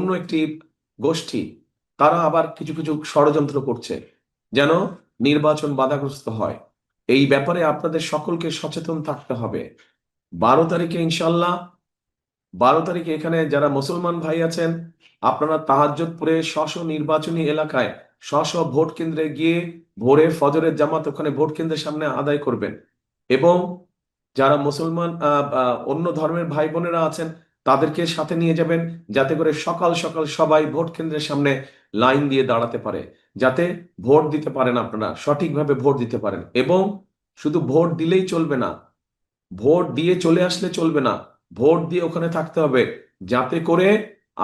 অন্য একটি গোষ্ঠী তারা আবার কিছু কিছু ষড়যন্ত্র করছে যেন নির্বাচন বাধাগ্রস্ত হয়। এই ব্যাপারে আপনাদের সকলকে সচেতন থাকতে হবে। 12 তারিখে ইনশাল্লাহ, 12 তারিখে এখানে যারা মুসলমান ভাই আছেন আপনারা তাহাজ্জুদ পড়ে স্ব নির্বাচনী এলাকায় স্ব ভোট কেন্দ্রে গিয়ে ভোরে ফজরের জামাত ওখানে ভোট কেন্দ্রের সামনে আদায় করবেন। এবং যারা মুসলমান অন্য ধর্মের ভাই বোনেরা আছেন তাদেরকে সাথে নিয়ে যাবেন, যাতে করে সকাল সকাল সবাই ভোট কেন্দ্রের সামনে লাইন দিয়ে দাঁড়াতে পারে, যাতে ভোট দিতে পারেন, আপনারা সঠিকভাবে ভোট দিতে পারেন। এবং শুধু ভোট দিলেই চলবে না, ভোট দিয়ে চলে আসলে চলবে না, ভোট দিয়ে ওখানে থাকতে হবে, যাতে করে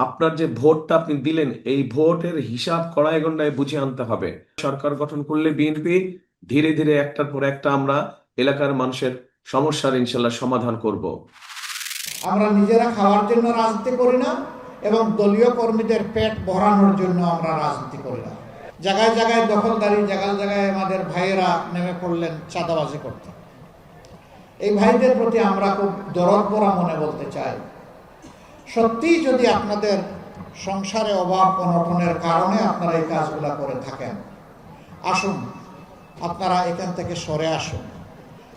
আপনার যে ভোটটা আপনি দিলেন এই ভোটের হিসাব কড়াই গন্ডায় বুঝে আনতে হবে। সরকার গঠন করলে বিএনপি ধীরে ধীরে একটার পর একটা আমরা এলাকার মানুষের সমস্যার ইনশাল্লাহ সমাধান করব। আমরা নিজেরা খাওয়ার জন্য রাজনীতি করি না এবং দলীয় কর্মীদের পেট ভরানোর জন্য আমরা রাজনীতি করি না। জায়গায় জায়গায় দখলদারি, জায়গায় জায়গায় আমাদের ভাইয়েরা নেমে পড়লেন চাঁদাবাজি করতে। এই ভাইদের প্রতি আমরা খুব দরদ পরা মনে বলতে চাই, সত্যি যদি আপনাদের সংসারে অভাব অনটনের কারণে আপনারা এই কাজগুলা করে থাকেন, আসুন আপনারা এখান থেকে সরে আসুন।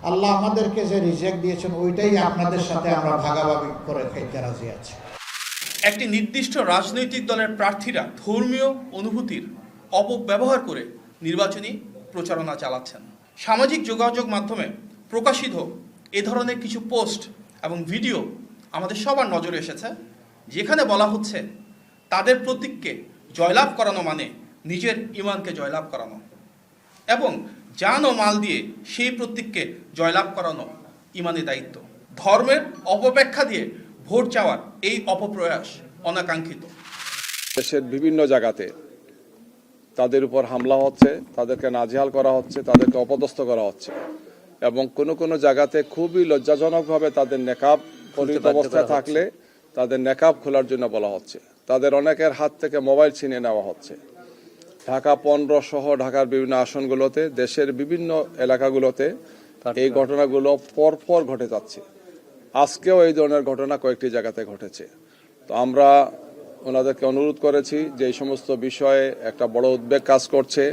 আল্লাহ আমাদেরকে যে রিজেক্ট দিয়েছেন ওইটাই আপনাদের সাথে আমরা ভাগাভাগি করে খাইতে রাজি আছি। একটি নির্দিষ্ট রাজনৈতিক দলের প্রার্থীরা ধর্মীয় অনুভূতির অপব্যবহার করে নির্বাচনী প্রচারণা চালাচ্ছেন। সামাজিক যোগাযোগ মাধ্যমে প্রকাশিত এ ধরনের কিছু পোস্ট এবং ভিডিও আমাদের সবার নজরে এসেছে, যেখানে বলা হচ্ছে তাদের প্রতীককে জয়লাভ করানো মানে নিজের ঈমানকে জয়লাভ করানো, এবং জান ও মাল দিয়ে সেই প্রতীককে জয়লাভ করানো ঈমানের দায়িত্ব। ধর্মের অপব্যাখ্যা দিয়ে ভোট চাওয়ার এই অপপ্রয়াস অনাকাঙ্ক্ষিত। দেশের বিভিন্ন জায়গাতে তাদের উপর হামলা হচ্ছে, তাদেরকে নাজেহাল করা হচ্ছে, তাদেরকে অপদস্থ করা হচ্ছে, এবং কোনো কোনো জায়গাতে খুবই লজ্জাজনকভাবে তাদের নেকাব পরিহিত অবস্থায় থাকলে তাদের নেকাব খোলার জন্য বলা হচ্ছে। তাদের অনেকের হাত থেকে মোবাইল ছিনিয়ে নেওয়া হচ্ছে। ঢাকা 15 সহ ঢাকার বিভিন্ন আসনগুলোতে, দেশের বিভিন্ন এলাকাগুলোতে এই ঘটনাগুলো পরপর ঘটে যাচ্ছে। আজকেও এই ধরনের ঘটনা কয়েকটি জায়গাতে ঘটেছে। তো আমরা ওনাদেরকে অনুরোধ করেছি যে এই সমস্ত বিষয়ে একটা বড় উদ্বেগ কাজ করছে।